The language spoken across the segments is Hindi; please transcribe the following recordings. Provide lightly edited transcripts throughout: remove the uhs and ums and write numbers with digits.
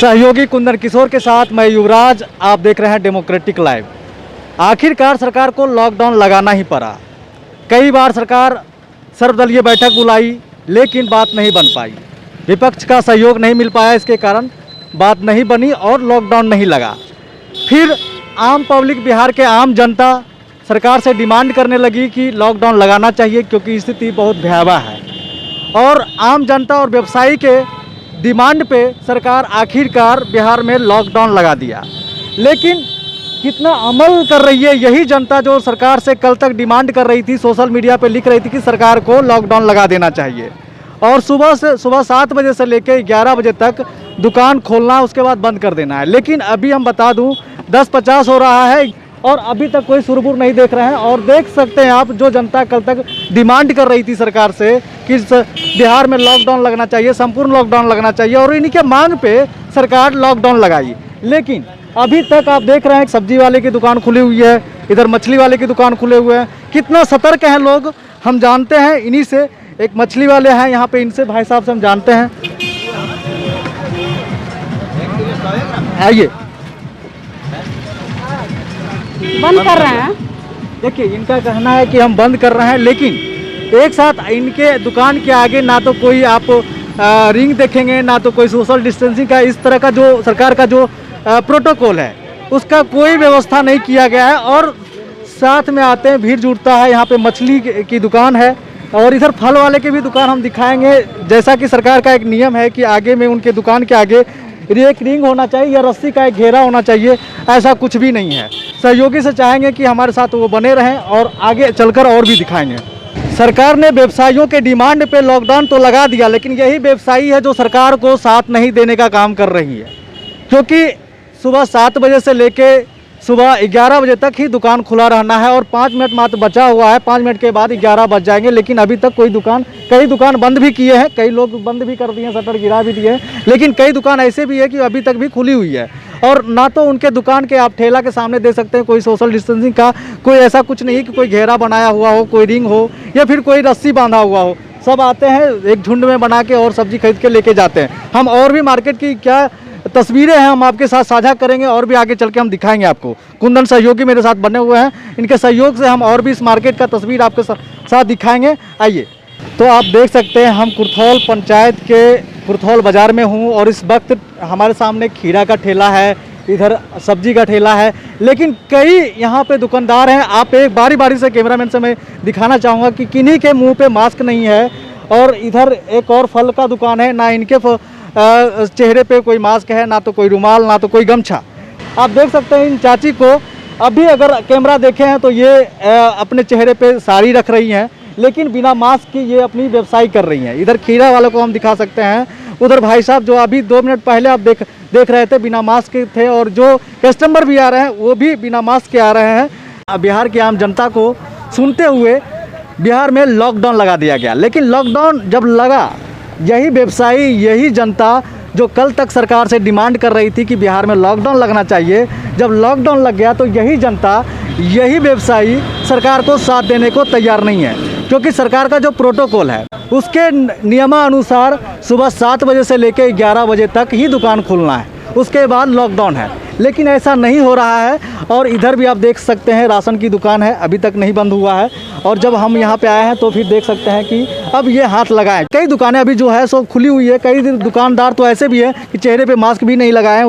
सहयोगी कुंदन किशोर के साथ मैं युवराज, आप देख रहे हैं डेमोक्रेटिक लाइव। आखिरकार सरकार को लॉकडाउन लगाना ही पड़ा। कई बार सरकार सर्वदलीय बैठक बुलाई लेकिन बात नहीं बन पाई, विपक्ष का सहयोग नहीं मिल पाया, इसके कारण बात नहीं बनी और लॉकडाउन नहीं लगा। फिर आम पब्लिक, बिहार के आम जनता सरकार से डिमांड करने लगी कि लॉकडाउन लगाना चाहिए क्योंकि स्थिति बहुत भयावह है। और आम जनता और व्यवसायी के डिमांड पे सरकार आखिरकार बिहार में लॉकडाउन लगा दिया। लेकिन कितना अमल कर रही है यही जनता, जो सरकार से कल तक डिमांड कर रही थी, सोशल मीडिया पे लिख रही थी कि सरकार को लॉकडाउन लगा देना चाहिए और सुबह 7 बजे से लेकर 11 बजे तक दुकान खोलना, उसके बाद बंद कर देना है। लेकिन अभी हम बता दूं 10:50 हो रहा है और अभी तक कोई सुरबुर नहीं देख रहे हैं। और देख सकते हैं आप, जो जनता कल तक डिमांड कर रही थी सरकार से कि बिहार में लॉकडाउन लगना चाहिए, संपूर्ण लॉकडाउन लगना चाहिए, और इन्हीं के मांग पे सरकार लॉकडाउन लगाई। लेकिन अभी तक आप देख रहे हैं सब्जी वाले की दुकान खुली हुई है, इधर मछली वाले की दुकान खुले हुए हैं। कितना सतर्क हैं लोग हम जानते हैं इन्हीं से। एक मछली वाले हैं यहाँ पे, इनसे भाई साहब से हम जानते हैं। आइए, बंद कर रहे हैं। देखिए, इनका कहना है कि हम बंद कर रहे हैं, लेकिन एक साथ इनके दुकान के आगे ना तो कोई आप रिंग देखेंगे, ना तो कोई सोशल डिस्टेंसिंग का, इस तरह का जो सरकार का जो प्रोटोकॉल है उसका कोई व्यवस्था नहीं किया गया है। और साथ में आते हैं, भीड़ जुटता है। यहाँ पे मछली की दुकान है और इधर फल वाले की भी दुकान हम दिखाएंगे। जैसा कि सरकार का एक नियम है कि आगे में उनके दुकान के आगे एक रिंग होना चाहिए या रस्सी का एक घेरा होना चाहिए, ऐसा कुछ भी नहीं है। सहयोगी से चाहेंगे कि हमारे साथ वो बने रहें और आगे चलकर और भी दिखाएंगे। सरकार ने व्यवसायियों के डिमांड पे लॉकडाउन तो लगा दिया, लेकिन यही व्यवसायी है जो सरकार को साथ नहीं देने का काम कर रही है, क्योंकि सुबह 7 बजे से लेके सुबह 11 बजे तक ही दुकान खुला रहना है और 5 मिनट मात्र बचा हुआ है। 5 मिनट के बाद 11 बज जाएंगे, लेकिन अभी तक कई दुकान बंद भी किए हैं, कई लोग बंद भी कर दिए हैं, शटर गिरा भी दिए हैं। लेकिन कई दुकान ऐसे भी है कि अभी तक भी खुली हुई है। और ना तो उनके दुकान के आप ठेला के सामने देख सकते हैं कोई सोशल डिस्टेंसिंग का कोई ऐसा कुछ नहीं है कि कोई घेरा बनाया हुआ हो, कोई रिंग हो या फिर कोई रस्सी बांधा हुआ हो। सब आते हैं एक झुंड में बना के और सब्जी खरीद के लेके जाते हैं। हम और भी मार्केट की क्या तस्वीरें हैं हम आपके साथ साझा करेंगे और भी आगे चल के हम दिखाएंगे आपको। कुंदन सहयोगी मेरे साथ बने हुए हैं, इनके सहयोग से हम और भी इस मार्केट का तस्वीर आपके साथ दिखाएंगे। आइए, तो आप देख सकते हैं हम कुर्थौल पंचायत के कुर्थौल बाज़ार में हूँ और इस वक्त हमारे सामने खीरा का ठेला है, इधर सब्जी का ठेला है, लेकिन कई यहाँ पे दुकानदार हैं। आप एक बारी बारी से कैमरामैन से मैं दिखाना चाहूँगा कि किन्हीं के मुँह पे मास्क नहीं है। और इधर एक और फल का दुकान है, ना इनके चेहरे पे कोई मास्क है, ना तो कोई रुमाल, ना तो कोई गमछा। आप देख सकते हैं इन चाची को, अभी अगर कैमरा देखे हैं तो ये अपने चेहरे पे साड़ी रख रही हैं, लेकिन बिना मास्क की ये अपनी व्यवसाय कर रही हैं। इधर खीरा वालों को हम दिखा सकते हैं, उधर भाई साहब जो अभी 2 मिनट पहले आप देख रहे थे बिना मास्क के थे, और जो कस्टमर भी आ रहे हैं वो भी बिना मास्क के आ रहे हैं। बिहार की आम जनता को सुनते हुए बिहार में लॉकडाउन लगा दिया गया। लेकिन लॉकडाउन जब लगा, यही व्यवसायी, यही जनता जो कल तक सरकार से डिमांड कर रही थी कि बिहार में लॉकडाउन लगना चाहिए, जब लॉकडाउन लग गया तो यही जनता, यही व्यवसायी सरकार को साथ देने को तैयार नहीं है। क्योंकि सरकार का जो प्रोटोकॉल है उसके नियमानुसार सुबह 7 बजे से लेकर 11 बजे तक ही दुकान खोलना है, उसके बाद लॉकडाउन है। लेकिन ऐसा नहीं हो रहा है। और इधर भी आप देख सकते हैं राशन की दुकान है, अभी तक नहीं बंद हुआ है। और जब हम यहाँ पे आए हैं तो फिर देख सकते हैं कि अब ये हाथ लगाए। कई दुकानें अभी जो है सो खुली हुई है। कई दुकानदार तो ऐसे भी है कि चेहरे पे मास्क भी नहीं लगाए हैं।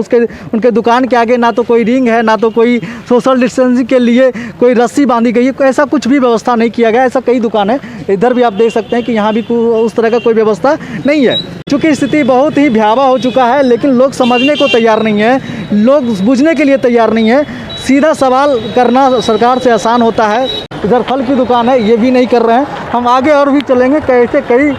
उनके दुकान के आगे ना तो कोई रिंग है, ना तो कोई सोशल डिस्टेंसिंग के लिए कोई रस्सी बांधी गई है, ऐसा कुछ भी व्यवस्था नहीं किया गया। ऐसा कई दुकान है, इधर भी आप देख सकते हैं कि यहाँ भी उस तरह का कोई व्यवस्था नहीं है। चूँकि स्थिति बहुत ही भयावह हो चुका है, लेकिन लोग समझने को तैयार नहीं है, लोग बुझने के लिए तैयार नहीं है। सीधा सवाल करना सरकार से आसान होता है। इधर फल की दुकान है, ये भी नहीं कर रहे हैं। हम आगे और भी चलेंगे, कैसे कई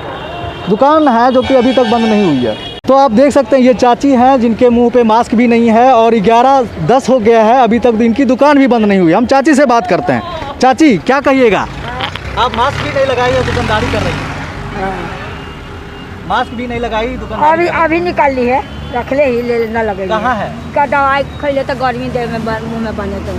दुकान है जो कि अभी तक बंद नहीं हुई है। तो आप देख सकते हैं ये चाची हैं जिनके मुंह पे मास्क भी नहीं है और 11:10 हो गया है, अभी तक इनकी दुकान भी बंद नहीं हुई। हम चाची से बात करते हैं। चाची, क्या कहिएगा? आप मास्क भी नहीं लगाई और दुकानदारी कर रही हैं? मास्क भी नहीं लगाई, दुकान अभी निकाल ली है, रख ले ही, ले ना लगेगा। कहाँ है? का दवाई खैले तो गर्मी दे में मुँह में बने तो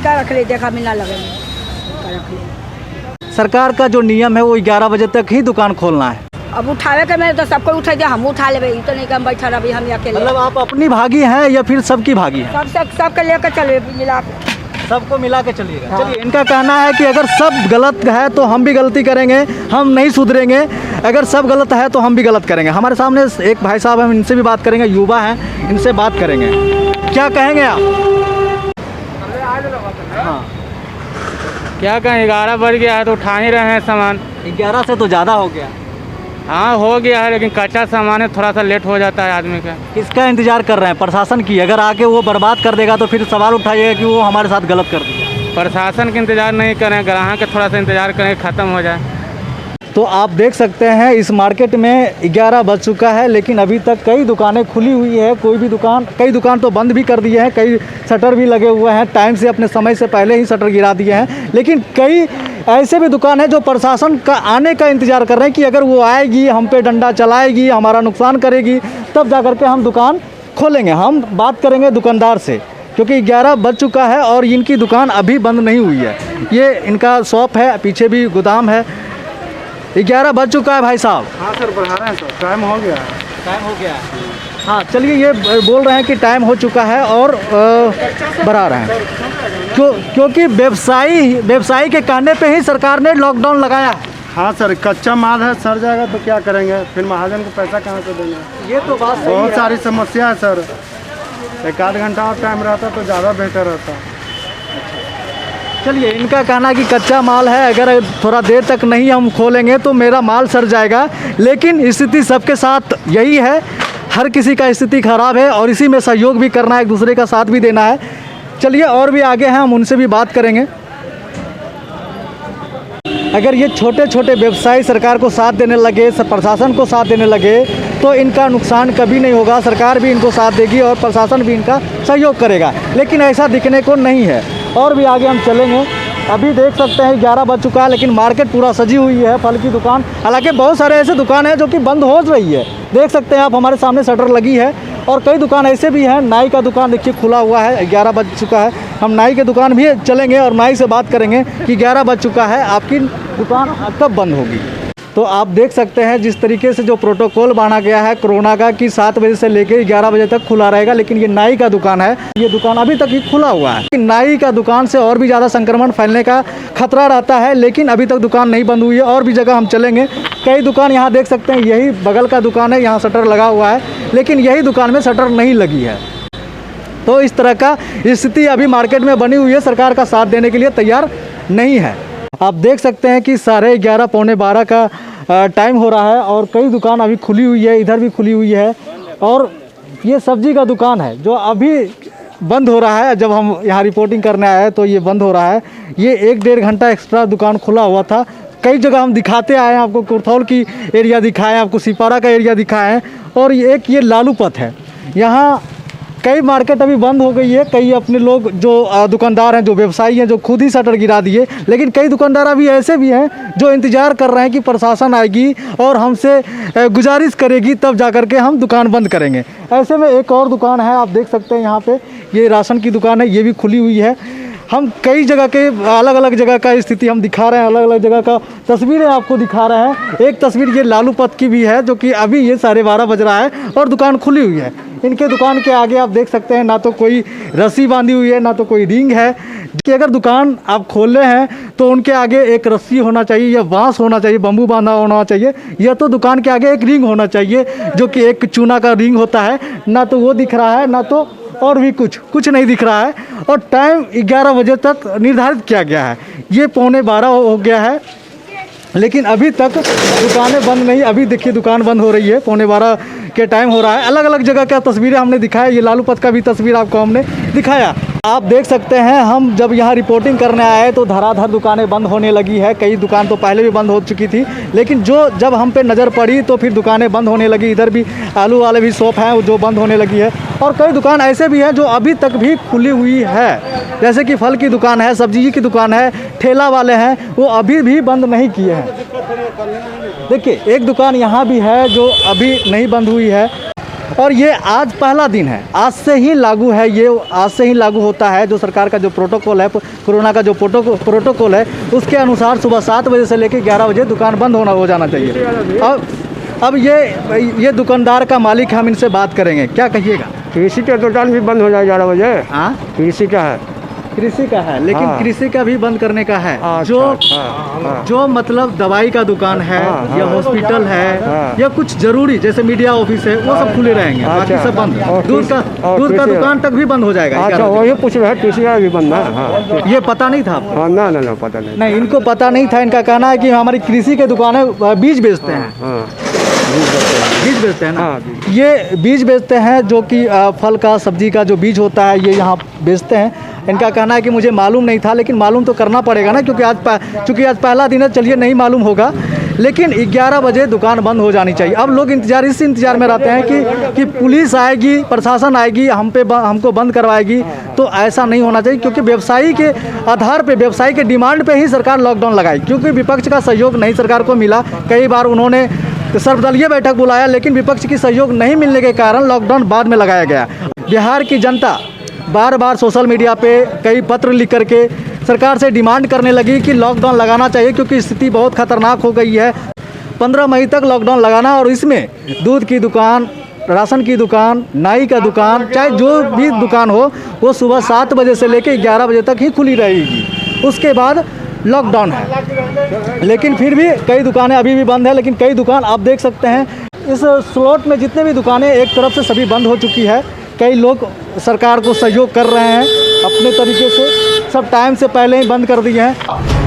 क्या रख ले, देखा मिला लगेगा, रख ले। सरकार का जो नियम है वो 11 बजे तक ही दुकान खोलना है, अब उठावे के मैं तो सबको उठा दे, हम उठा लेबे, ई तो नहीं कि हम बैठा रही हम अकेले। मतलब आप अपनी भागी हैं या फिर सबकी भागी हैं? सबके लेकर चले मिला के, सबको मिला के चलिएगा। चलिए, इनका कहना है कि अगर सब गलत है तो हम भी गलती करेंगे, हम नहीं सुधरेंगे। अगर सब गलत है तो हम भी गलत करेंगे। हमारे सामने एक भाई साहब हैं, इनसे भी बात करेंगे, युवा हैं, इनसे बात करेंगे। क्या कहेंगे आप? हाँ, क्या कहें, 11 बज गया है तो उठा ही रहे हैं सामान। 11 से तो ज़्यादा हो गया। हाँ हो गया है, लेकिन कच्चा सामान है, थोड़ा सा लेट हो जाता है आदमी का। किसका इंतजार कर रहे हैं? प्रशासन की। अगर आके वो बर्बाद कर देगा तो फिर सवाल उठाइएगा कि वो हमारे साथ गलत कर दिया। प्रशासन का इंतजार नहीं करें, ग्राहक का थोड़ा सा इंतजार करें, ख़त्म हो जाए। तो आप देख सकते हैं इस मार्केट में 11 बज चुका है, लेकिन अभी तक कई दुकानें खुली हुई है। कई दुकान तो बंद भी कर दिए हैं, कई शटर भी लगे हुए हैं, टाइम से अपने समय से पहले ही शटर गिरा दिए हैं। लेकिन कई ऐसे भी दुकान है जो प्रशासन का आने का इंतज़ार कर रहे हैं कि अगर वो आएगी, हम पे डंडा चलाएगी, हमारा नुकसान करेगी, तब जा कर के हम दुकान खोलेंगे। हम बात करेंगे दुकानदार से, क्योंकि 11 बज चुका है और इनकी दुकान अभी बंद नहीं हुई है। ये इनका शॉप है, पीछे भी गोदाम है। 11 बज चुका है भाई साहब। हाँ सर, बढ़ा रहे हैं सर, टाइम हो गया है। टाइम हो गया है। हाँ चलिए, ये बोल रहे हैं कि टाइम हो चुका है और बढ़ा रहे हैं क्योंकि व्यवसायी के कहने पे ही सरकार ने लॉकडाउन लगाया है। हाँ सर, कच्चा माल है, सड़ जाएगा तो क्या करेंगे, फिर महाजन को पैसा कहाँ से देंगे? ये तो बात सही बहुत है। सारी समस्या है सर। 1 आध घंटा और टाइम रहता तो ज़्यादा बेहतर रहता। चलिए, इनका कहना कि कच्चा माल है, अगर थोड़ा देर तक नहीं हम खोलेंगे तो मेरा माल सड़ जाएगा। लेकिन स्थिति सबके साथ यही है, हर किसी का स्थिति ख़राब है और इसी में सहयोग भी करना है, एक दूसरे का साथ भी देना है। चलिए, और भी आगे हैं, हम उनसे भी बात करेंगे। अगर ये छोटे छोटे व्यवसायी सरकार को साथ देने लगे, प्रशासन को साथ देने लगे, तो इनका नुकसान कभी नहीं होगा। सरकार भी इनको साथ देगी और प्रशासन भी इनका सहयोग करेगा। लेकिन ऐसा दिखने को नहीं है। और भी आगे हम चलेंगे। अभी देख सकते हैं 11 बज चुका है, लेकिन मार्केट पूरा सजी हुई है, फल की दुकान। हालांकि बहुत सारे ऐसे दुकान हैं जो कि बंद हो रही है। देख सकते हैं आप, हमारे सामने शटर लगी है। और कई दुकान ऐसे भी हैं, नाई का दुकान देखिए खुला हुआ है। 11 बज चुका है, हम नाई के दुकान भी चलेंगे और नाई से बात करेंगे कि 11 बज चुका है, आपकी दुकान कब बंद होगी। तो आप देख सकते हैं जिस तरीके से जो प्रोटोकॉल बांधा गया है कोरोना का, कि 7 बजे से लेकर 11 बजे तक खुला रहेगा। लेकिन ये नाई का दुकान है, ये दुकान अभी तक ही खुला हुआ है। नाई का दुकान से और भी ज़्यादा संक्रमण फैलने का खतरा रहता है, लेकिन अभी तक दुकान नहीं बंद हुई है। और भी जगह हम चलेंगे। कई दुकान यहाँ देख सकते हैं, यही बगल का दुकान है, यहाँ शटर लगा हुआ है, लेकिन यही दुकान में शटर नहीं लगी है। तो इस तरह का स्थिति अभी मार्केट में बनी हुई है, सरकार का साथ देने के लिए तैयार नहीं है। आप देख सकते हैं कि 11:30 पौने 12 का टाइम हो रहा है और कई दुकान अभी खुली हुई है, इधर भी खुली हुई है। और ये सब्जी का दुकान है जो अभी बंद हो रहा है। जब हम यहाँ रिपोर्टिंग करने आए हैं तो ये बंद हो रहा है। ये 1-1.5 घंटा एक्स्ट्रा दुकान खुला हुआ था। कई जगह हम दिखाते आए हैं, आपको कुर्थौल की एरिया दिखाएँ, आपको सिपारा का एरिया दिखाएँ हैं। और एक ये लालू पथ है, यहाँ कई मार्केट अभी बंद हो गई है। कई अपने लोग जो दुकानदार हैं, जो व्यवसायी हैं, जो खुद ही शटर गिरा दिए। लेकिन कई दुकानदार अभी ऐसे भी हैं जो इंतज़ार कर रहे हैं कि प्रशासन आएगी और हमसे गुजारिश करेगी, तब जा कर के हम दुकान बंद करेंगे। ऐसे में एक और दुकान है, आप देख सकते हैं यहाँ पे, ये राशन की दुकान है, ये भी खुली हुई है। हम कई जगह के अलग अलग जगह का स्थिति हम दिखा रहे हैं, अलग अलग जगह का तस्वीरें आपको दिखा रहे हैं। एक तस्वीर ये लालू पथ की भी है, जो कि अभी ये 12:30 बज रहा है और दुकान खुली हुई है। इनके दुकान के आगे आप देख सकते हैं, ना तो कोई रस्सी बांधी हुई है, ना तो कोई रिंग है। कि अगर दुकान आप खोल रहे हैं तो उनके आगे एक रस्सी होना चाहिए या बांस होना चाहिए, बम्बू बांधा होना चाहिए, या तो दुकान के आगे एक रिंग होना चाहिए, जो कि एक चूना का रिंग होता है। ना तो वो दिख रहा है, ना तो और भी कुछ नहीं दिख रहा है। और टाइम 11 बजे तक निर्धारित किया गया है। ये 11:15 हो गया है, लेकिन अभी तक दुकानें बंद नहीं। अभी देखिए दुकान बंद हो रही है, 11:15 के टाइम हो रहा है। अलग अलग जगह का तस्वीरें हमने दिखाया, ये लालू पथ का भी तस्वीर आपको हमने दिखाया। आप देख सकते हैं, हम जब यहाँ रिपोर्टिंग करने आए तो धड़ाधड़ दुकानें बंद होने लगी है। कई दुकान तो पहले भी बंद हो चुकी थी, लेकिन जब हम पे नज़र पड़ी तो फिर दुकानें बंद होने लगी। इधर भी आलू वाले भी शॉप हैं जो बंद होने लगी है। और कई दुकान ऐसे भी हैं जो अभी तक भी खुली हुई है, जैसे कि फल की दुकान है, सब्जी की दुकान है, ठेला वाले हैं, वो अभी भी बंद नहीं किए हैं। देखिए, एक दुकान यहाँ भी है जो अभी नहीं बंद हुई है। और ये आज पहला दिन है, आज से ही लागू है, ये आज से ही लागू होता है। जो सरकार का जो प्रोटोकॉल है, कोरोना का जो प्रोटोकॉल है, उसके अनुसार सुबह 7 बजे से लेकर 11 बजे दुकान बंद हो जाना चाहिए। और अब ये दुकानदार का मालिक, हम इनसे बात करेंगे, क्या कहिएगा? कृषि का दुकान भी बंद हो जाए 11 बजे। हाँ, कृषि का है, कृषि का है, लेकिन हाँ। कृषि का भी बंद करने का है। अच्छा, जो हाँ। जो मतलब दवाई का दुकान है, हाँ, या हाँ। हॉस्पिटल है, हाँ। या कुछ जरूरी जैसे मीडिया ऑफिस है, वो सब खुले रहेंगे, बाकी अच्छा। सब बंद। और दूध का कृषि- दुकान तक भी बंद हो जाएगा। अच्छा, 11 वही पूछ रहे हैं, कृषि का भी बंद है। हाँ, बजे। ये पता नहीं था आपको? हाँ, ना ना ना, पता नहीं। नहीं, इनको पता नहीं था। इनका कहना है कि हमारी कृषि के दुकान है, बीज बेचते हैं। हाँ, बीज बेचते हैं ना? हाँ, ये बीज बेचते हैं, जो कि फल का, सब्जी का जो बीज होता है, ये यहाँ बेचते हैं। इनका कहना है कि मुझे मालूम नहीं था, लेकिन मालूम तो करना पड़ेगा ना, क्योंकि आज पहला दिन है। चलिए, नहीं मालूम होगा, लेकिन 11 बजे दुकान बंद हो जानी चाहिए। अब लोग इस इंतजार में रहते हैं कि पुलिस आएगी, प्रशासन आएगी, हमको बंद करवाएगी। तो ऐसा नहीं होना चाहिए, क्योंकि व्यवसायी के आधार पे, व्यवसायी के डिमांड पे ही सरकार लॉकडाउन लगाई, क्योंकि विपक्ष का सहयोग नहीं सरकार को मिला। कई बार उन्होंने सर्वदलीय बैठक बुलाया, लेकिन विपक्ष की सहयोग नहीं मिलने के कारण लॉकडाउन बाद में लगाया गया। बिहार की जनता बार बार सोशल मीडिया पे कई पत्र लिख करके सरकार से डिमांड करने लगी कि लॉकडाउन लगाना चाहिए, क्योंकि स्थिति बहुत खतरनाक हो गई है। 15 मई तक लॉकडाउन लगाना, और इसमें दूध की दुकान, राशन की दुकान, नाई का दुकान, चाहे जो भी दुकान हो, वो सुबह 7 बजे से लेकर 11 बजे तक ही खुली रहेगी। उसके बाद लॉकडाउन है। लेकिन फिर भी कई दुकानें अभी भी बंद है, लेकिन कई दुकान आप देख सकते हैं इस स्लॉट में जितने भी दुकानें, एक तरफ से सभी बंद हो चुकी है। कई लोग सरकार को सहयोग कर रहे हैं अपने तरीके से, सब टाइम से पहले ही बंद कर दिए हैं।